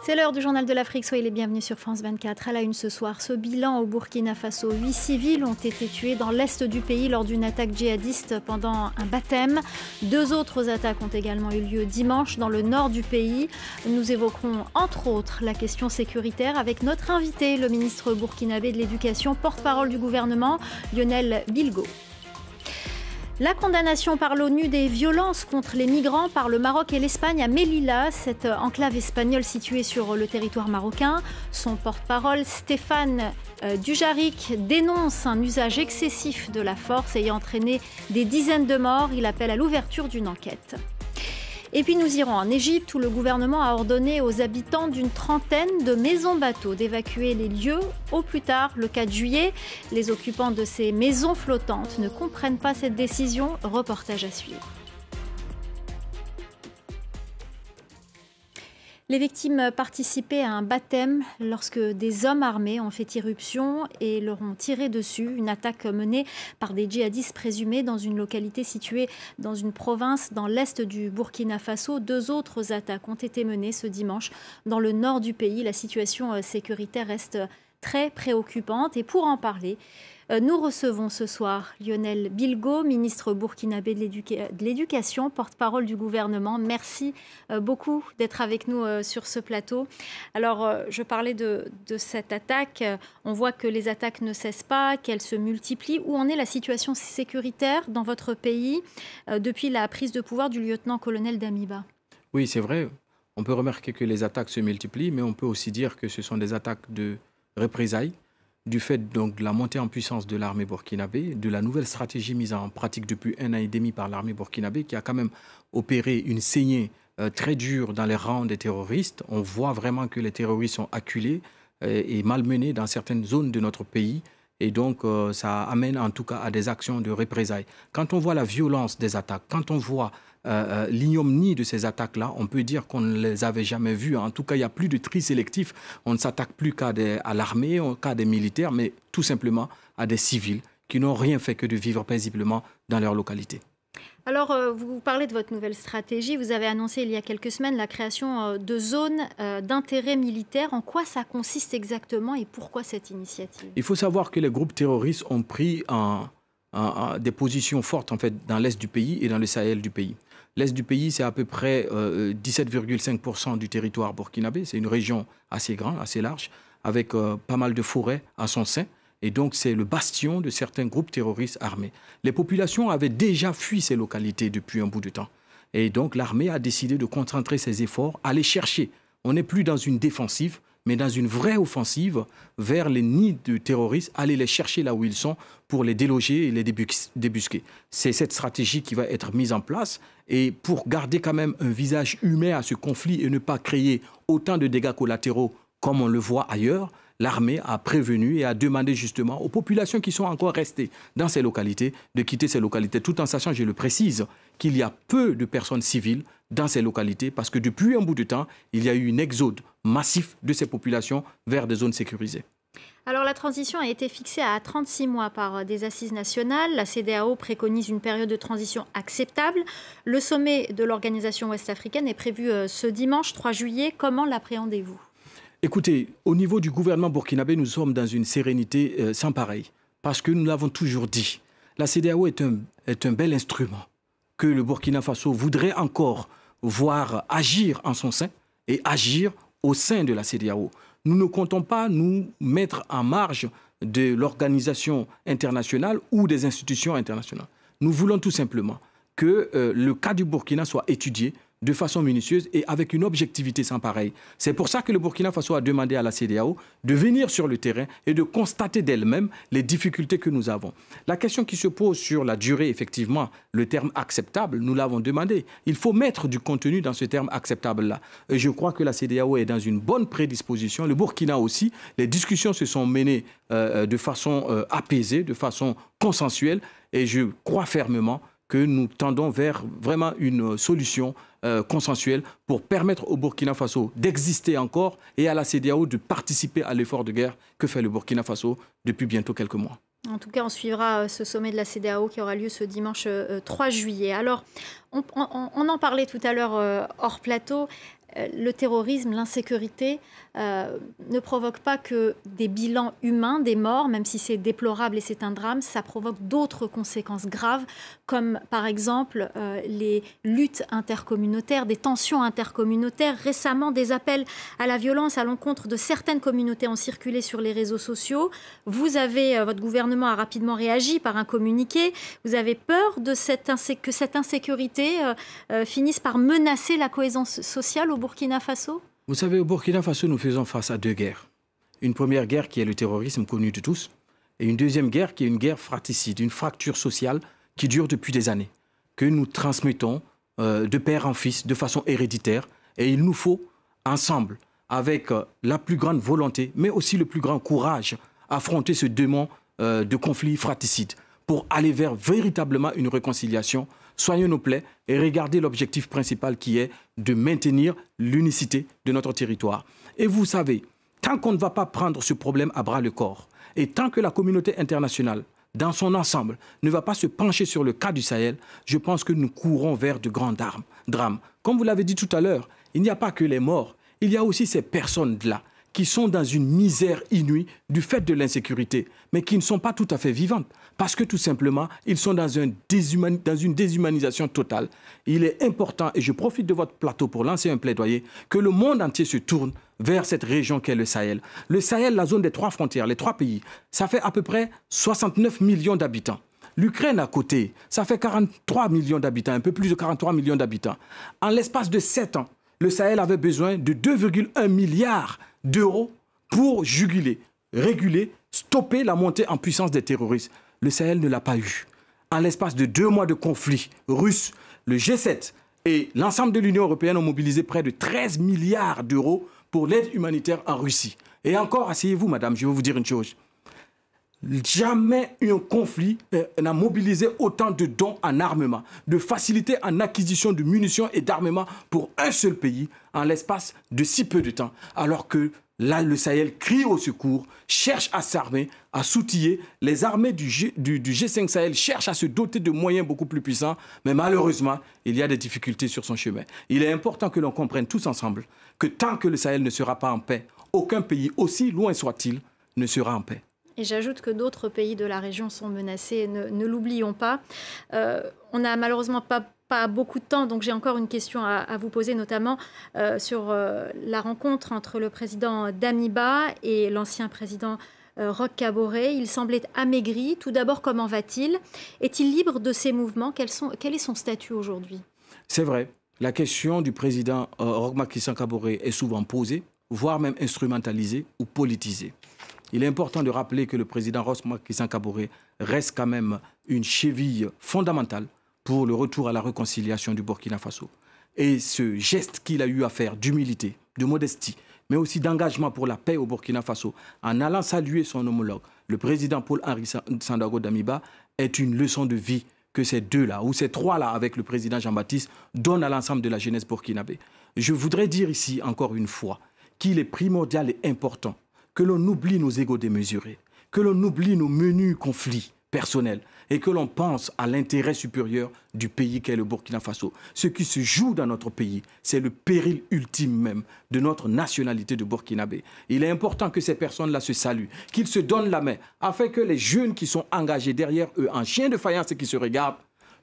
C'est l'heure du journal de l'Afrique, soyez les bienvenus sur France 24. À la une ce soir, ce bilan au Burkina Faso. 8 civils ont été tués dans l'est du pays lors d'une attaque djihadiste pendant un baptême. 2 autres attaques ont également eu lieu dimanche dans le nord du pays. Nous évoquerons entre autres la question sécuritaire avec notre invité, le ministre burkinabé de l'Éducation, porte-parole du gouvernement, Lionel Bilgo. La condamnation par l'ONU des violences contre les migrants par le Maroc et l'Espagne à Melilla, cette enclave espagnole située sur le territoire marocain. Son porte-parole, Stéphane Dujarric, dénonce un usage excessif de la force ayant entraîné des dizaines de morts. Il appelle à l'ouverture d'une enquête. Et puis nous irons en Égypte où le gouvernement a ordonné aux habitants d'une trentaine de maisons-bateaux d'évacuer les lieux au plus tard le 4 juillet. Les occupants de ces maisons flottantes ne comprennent pas cette décision. Reportage à suivre. Les victimes participaient à un baptême lorsque des hommes armés ont fait irruption et leur ont tiré dessus. Une attaque menée par des djihadistes présumés dans une localité située dans une province dans l'est du Burkina Faso. 2 autres attaques ont été menées ce dimanche dans le nord du pays. La situation sécuritaire reste très préoccupante et pour en parler, nous recevons ce soir Lionel Bilgo, ministre burkinabé de l'Éducation, porte-parole du gouvernement. Merci beaucoup d'être avec nous sur ce plateau. Alors, je parlais de cette attaque. On voit que les attaques ne cessent pas, qu'elles se multiplient. Où en est la situation sécuritaire dans votre pays depuis la prise de pouvoir du lieutenant-colonel Damiba? Oui, c'est vrai. On peut remarquer que les attaques se multiplient, mais on peut aussi dire que ce sont des attaques de représailles, du fait donc de la montée en puissance de l'armée burkinabé, de la nouvelle stratégie mise en pratique depuis 1 an et demi par l'armée burkinabé, qui a quand même opéré une saignée très dure dans les rangs des terroristes. On voit vraiment que les terroristes sont acculés et malmenés dans certaines zones de notre pays. Et donc, ça amène en tout cas à des actions de représailles. Quand on voit la violence des attaques, quand on voit l'ignominie de ces attaques-là, on peut dire qu'on ne les avait jamais vues. En tout cas, il n'y a plus de tri sélectif. On ne s'attaque plus qu'à l'armée, qu'à des militaires, mais tout simplement à des civils qui n'ont rien fait que de vivre paisiblement dans leur localité. Alors, vous parlez de votre nouvelle stratégie. Vous avez annoncé il y a quelques semaines la création de zones d'intérêt militaire. En quoi ça consiste exactement et pourquoi cette initiative? Il faut savoir que les groupes terroristes ont pris des positions fortes en fait, dans l'est du pays et dans le Sahel du pays. L'est du pays, c'est à peu près 17,5% du territoire burkinabé. C'est une région assez grande, assez large, avec pas mal de forêts à son sein. Et donc, c'est le bastion de certains groupes terroristes armés. Les populations avaient déjà fui ces localités depuis un bout de temps. Et donc, l'armée a décidé de concentrer ses efforts à les chercher. On n'est plus dans une défensive, mais dans une vraie offensive vers les nids de terroristes, aller les chercher là où ils sont pour les déloger et les débusquer. C'est cette stratégie qui va être mise en place. Et pour garder quand même un visage humain à ce conflit et ne pas créer autant de dégâts collatéraux comme on le voit ailleurs, l'armée a prévenu et a demandé justement aux populations qui sont encore restées dans ces localités de quitter ces localités, tout en sachant, je le précise, qu'il y a peu de personnes civiles dans ces localités parce que depuis un bout de temps, il y a eu un exode massif de ces populations vers des zones sécurisées. Alors la transition a été fixée à 36 mois par des assises nationales. La CEDEAO préconise une période de transition acceptable. Le sommet de l'organisation ouest-africaine est prévu ce dimanche 3 juillet. Comment l'appréhendez-vous ? Écoutez, au niveau du gouvernement burkinabé, nous sommes dans une sérénité sans pareil. Parce que nous l'avons toujours dit, la CEDEAO est un bel instrument que le Burkina Faso voudrait encore voir agir en son sein et agir au sein de la CEDEAO. Nous ne comptons pas nous mettre en marge de l'organisation internationale ou des institutions internationales. Nous voulons tout simplement que le cas du Burkina soit étudié de façon minutieuse et avec une objectivité sans pareil. C'est pour ça que le Burkina Faso a demandé à la CEDEAO de venir sur le terrain et de constater d'elle-même les difficultés que nous avons. La question qui se pose sur la durée, effectivement, le terme acceptable, nous l'avons demandé. Il faut mettre du contenu dans ce terme acceptable-là. Et je crois que la CEDEAO est dans une bonne prédisposition. Le Burkina aussi. Les discussions se sont menées de façon apaisée, de façon consensuelle. Et je crois fermement que nous tendons vers vraiment une solution consensuelle pour permettre au Burkina Faso d'exister encore et à la CEDEAO de participer à l'effort de guerre que fait le Burkina Faso depuis bientôt quelques mois. En tout cas, on suivra ce sommet de la CEDEAO qui aura lieu ce dimanche 3 juillet. Alors, on en parlait tout à l'heure hors plateau. le terrorisme, l'insécurité ne provoque pas que des bilans humains, des morts, même si c'est déplorable et c'est un drame, ça provoque d'autres conséquences graves, comme par exemple les luttes intercommunautaires, des tensions intercommunautaires. Récemment, des appels à la violence à l'encontre de certaines communautés ont circulé sur les réseaux sociaux. Votre gouvernement a rapidement réagi par un communiqué. Vous avez peur de que cette insécurité finisse par menacer la cohésion sociale au Burkina Faso? Vous savez, au Burkina Faso, nous faisons face à deux guerres. Une première guerre qui est le terrorisme connu de tous, et une deuxième guerre qui est une guerre fratricide, une fracture sociale qui dure depuis des années, que nous transmettons de père en fils, de façon héréditaire. Et il nous faut, ensemble, avec la plus grande volonté, mais aussi le plus grand courage, affronter ce démon de conflit fratricide pour aller vers véritablement une réconciliation. Soignons nos plaies et regardez l'objectif principal qui est de maintenir l'unicité de notre territoire. Et vous savez, tant qu'on ne va pas prendre ce problème à bras le corps, et tant que la communauté internationale, dans son ensemble, ne va pas se pencher sur le cas du Sahel, je pense que nous courons vers de grands drames. Comme vous l'avez dit tout à l'heure, il n'y a pas que les morts, il y a aussi ces personnes-là qui sont dans une misère inouïe du fait de l'insécurité, mais qui ne sont pas tout à fait vivantes, parce que tout simplement, ils sont dans une déshumanisation totale. Il est important, et je profite de votre plateau pour lancer un plaidoyer, que le monde entier se tourne vers cette région qu'est le Sahel. Le Sahel, la zone des trois frontières, les trois pays, ça fait à peu près 69 millions d'habitants. L'Ukraine à côté, ça fait 43 millions d'habitants, un peu plus de 43 millions d'habitants. En l'espace de 7 ans, le Sahel avait besoin de 2,1 milliards d'euros pour juguler, réguler, stopper la montée en puissance des terroristes. Le Sahel ne l'a pas eu. En l'espace de 2 mois de conflit russe, le G7 et l'ensemble de l'Union européenne ont mobilisé près de 13 milliards d'euros pour l'aide humanitaire en Russie. Et encore, asseyez-vous, madame, je vais vous dire une chose. Jamais un conflit n'a mobilisé autant de dons en armement, de facilité en acquisition de munitions et d'armement pour un seul pays en l'espace de si peu de temps. Alors que là, le Sahel crie au secours, cherche à s'armer, à s'outiller. Les armées du G5 Sahel cherchent à se doter de moyens beaucoup plus puissants. Mais malheureusement, il y a des difficultés sur son chemin. Il est important que l'on comprenne tous ensemble que tant que le Sahel ne sera pas en paix, aucun pays, aussi loin soit-il, ne sera en paix. Et j'ajoute que d'autres pays de la région sont menacés, ne l'oublions pas. On n'a malheureusement pas beaucoup de temps, donc j'ai encore une question à vous poser, notamment sur la rencontre entre le président Damiba et l'ancien président Roch Kaboré. Il semblait amaigri. Tout d'abord, comment va-t-il? Est-il libre de ses mouvements? Quel est son statut aujourd'hui? C'est vrai. La question du président Roch Marc Christian Kaboré est souvent posée, voire même instrumentalisée ou politisée. Il est important de rappeler que le président Roch Marc Christian Kaboré reste quand même une cheville fondamentale pour le retour à la réconciliation du Burkina Faso. Et ce geste qu'il a eu à faire d'humilité, de modestie, mais aussi d'engagement pour la paix au Burkina Faso, en allant saluer son homologue, le président Paul-Henri Sandaogo Damiba, est une leçon de vie que ces deux-là, ou ces trois-là, avec le président Jean-Baptiste, donnent à l'ensemble de la jeunesse burkinabé. Je voudrais dire ici, encore une fois, qu'il est primordial et important que l'on oublie nos égos démesurés, que l'on oublie nos menus conflits personnels et que l'on pense à l'intérêt supérieur du pays qu'est le Burkina Faso. Ce qui se joue dans notre pays, c'est le péril ultime même de notre nationalité de burkinabé. Il est important que ces personnes-là se saluent, qu'ils se donnent la main, afin que les jeunes qui sont engagés derrière eux en chien de faïence et qui se regardent,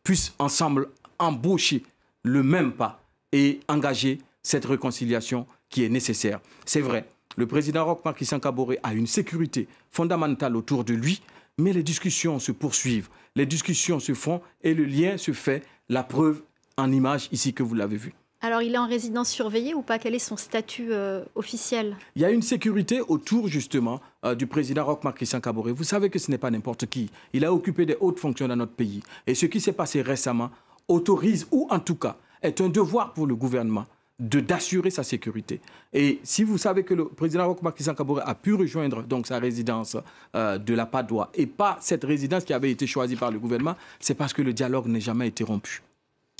puissent ensemble embaucher le même pas et engager cette réconciliation qui est nécessaire. C'est vrai. Le président Roch Marc Christian Kaboré a une sécurité fondamentale autour de lui, mais les discussions se poursuivent, les discussions se font et le lien se fait, la preuve en image ici que vous l'avez vu. Alors il est en résidence surveillée ou pas? Quel est son statut officiel? Il y a une sécurité autour justement du président Roch Marc Christian Kaboré. Vous savez que ce n'est pas n'importe qui. Il a occupé des hautes fonctions dans notre pays. Et ce qui s'est passé récemment autorise, ou en tout cas est un devoir pour le gouvernement, d'assurer sa sécurité. Et si vous savez que le président Roch Marc Christian Kaboré a pu rejoindre donc sa résidence de la Padoue et pas cette résidence qui avait été choisie par le gouvernement, c'est parce que le dialogue n'a jamais été rompu.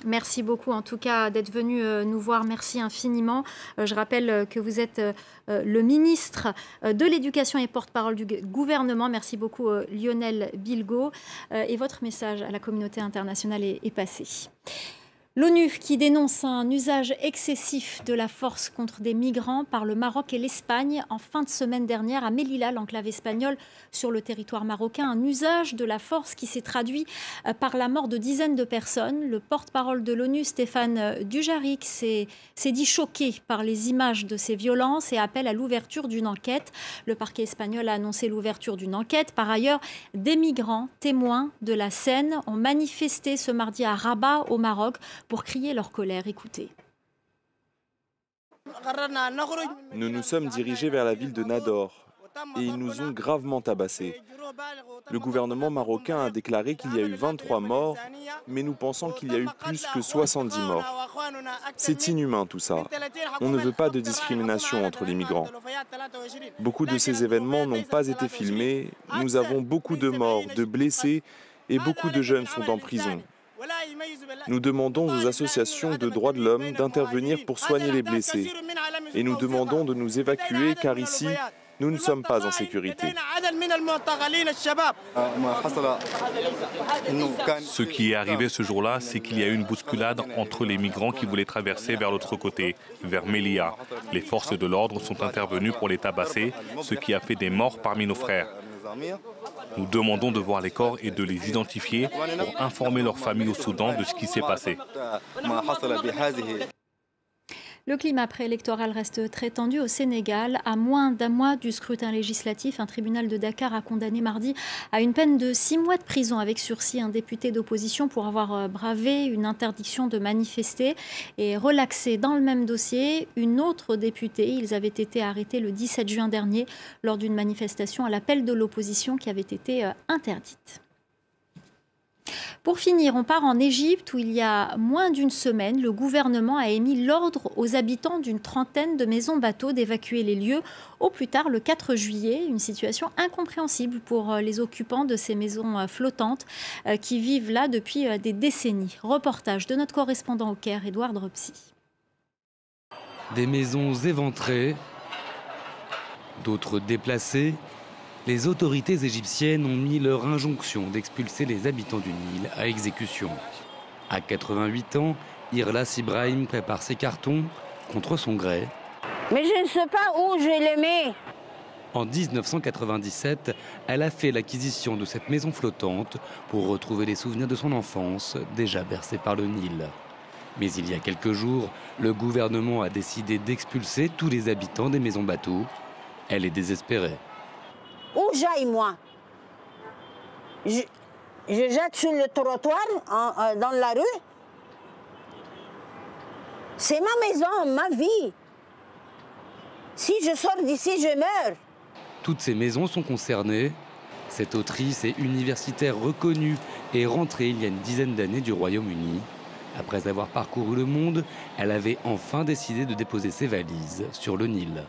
Merci beaucoup en tout cas d'être venu nous voir. Merci infiniment. Je rappelle que vous êtes le ministre de l'Éducation et porte-parole du gouvernement. Merci beaucoup Lionel Bilgo. Et votre message à la communauté internationale est passé. L'ONU qui dénonce un usage excessif de la force contre des migrants par le Maroc et l'Espagne en fin de semaine dernière à Melilla, l'enclave espagnole sur le territoire marocain. Un usage de la force qui s'est traduit par la mort de dizaines de personnes. Le porte-parole de l'ONU, Stéphane Dujarric, s'est dit choqué par les images de ces violences et appelle à l'ouverture d'une enquête. Le parquet espagnol a annoncé l'ouverture d'une enquête. Par ailleurs, des migrants témoins de la scène ont manifesté ce mardi à Rabat, au Maroc, pour crier leur colère. Écoutez. Nous nous sommes dirigés vers la ville de Nador et ils nous ont gravement tabassés. Le gouvernement marocain a déclaré qu'il y a eu 23 morts, mais nous pensons qu'il y a eu plus que 70 morts. C'est inhumain tout ça. On ne veut pas de discrimination entre les migrants. Beaucoup de ces événements n'ont pas été filmés. Nous avons beaucoup de morts, de blessés et beaucoup de jeunes sont en prison. Nous demandons aux associations de droits de l'homme d'intervenir pour soigner les blessés. Et nous demandons de nous évacuer car ici, nous ne sommes pas en sécurité. Ce qui est arrivé ce jour-là, c'est qu'il y a eu une bousculade entre les migrants qui voulaient traverser vers l'autre côté, vers Melilla. Les forces de l'ordre sont intervenues pour les tabasser, ce qui a fait des morts parmi nos frères. Nous demandons de voir les corps et de les identifier pour informer leurs familles au Soudan de ce qui s'est passé. Le climat préélectoral reste très tendu au Sénégal. À moins d'un mois du scrutin législatif, un tribunal de Dakar a condamné mardi à une peine de 6 mois de prison avec sursis un député d'opposition pour avoir bravé une interdiction de manifester et relaxé dans le même dossier une autre députée. Ils avaient été arrêtés le 17 juin dernier lors d'une manifestation à l'appel de l'opposition qui avait été interdite. Pour finir, on part en Égypte où il y a moins d'une semaine, le gouvernement a émis l'ordre aux habitants d'une trentaine de maisons-bateaux d'évacuer les lieux au plus tard le 4 juillet. Une situation incompréhensible pour les occupants de ces maisons flottantes qui vivent là depuis des décennies. Reportage de notre correspondant au Caire, Edouard Dropsy. Des maisons éventrées, d'autres déplacées. Les autorités égyptiennes ont mis leur injonction d'expulser les habitants du Nil à exécution. À 88 ans, Irlas Ibrahim prépare ses cartons contre son gré. Mais je ne sais pas où je les mets. En 1997, elle a fait l'acquisition de cette maison flottante pour retrouver les souvenirs de son enfance, déjà bercée par le Nil. Mais il y a quelques jours, le gouvernement a décidé d'expulser tous les habitants des maisons-bateaux. Elle est désespérée. Où j'aille, moi? Je jette sur le trottoir, dans la rue. C'est ma maison, ma vie. Si je sors d'ici, je meurs. Toutes ces maisons sont concernées. Cette autrice et universitaire reconnue est rentrée il y a une dizaine d'années du Royaume-Uni. Après avoir parcouru le monde, elle avait enfin décidé de déposer ses valises sur le Nil.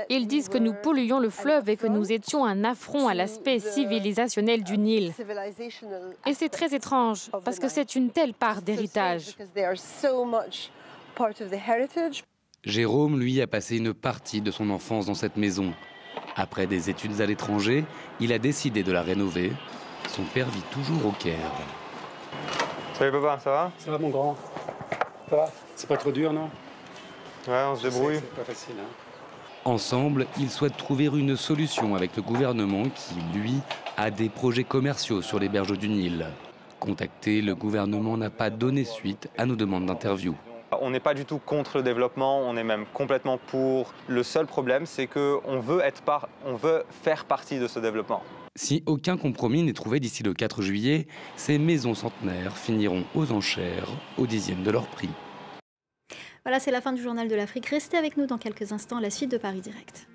Ils disent que nous polluions le fleuve et que nous étions un affront à l'aspect civilisationnel du Nil. Et c'est très étrange, parce que c'est une telle part d'héritage. Jérôme, lui, a passé une partie de son enfance dans cette maison. Après des études à l'étranger, il a décidé de la rénover. Son père vit toujours au Caire. Salut papa, ça va? Ça va mon grand. Ça va? C'est pas trop dur, non? Ouais, on se débrouille. C'est pas facile, hein. Ensemble, ils souhaitent trouver une solution avec le gouvernement qui, lui, a des projets commerciaux sur les berges du Nil. Contacté, le gouvernement n'a pas donné suite à nos demandes d'interview. On n'est pas du tout contre le développement, on est même complètement pour. Le seul problème, c'est qu'on veut faire partie de ce développement. Si aucun compromis n'est trouvé d'ici le 4 juillet, ces maisons centenaires finiront aux enchères au 10e de leur prix. Voilà, c'est la fin du Journal de l'Afrique. Restez avec nous dans quelques instants, la suite de Paris Direct.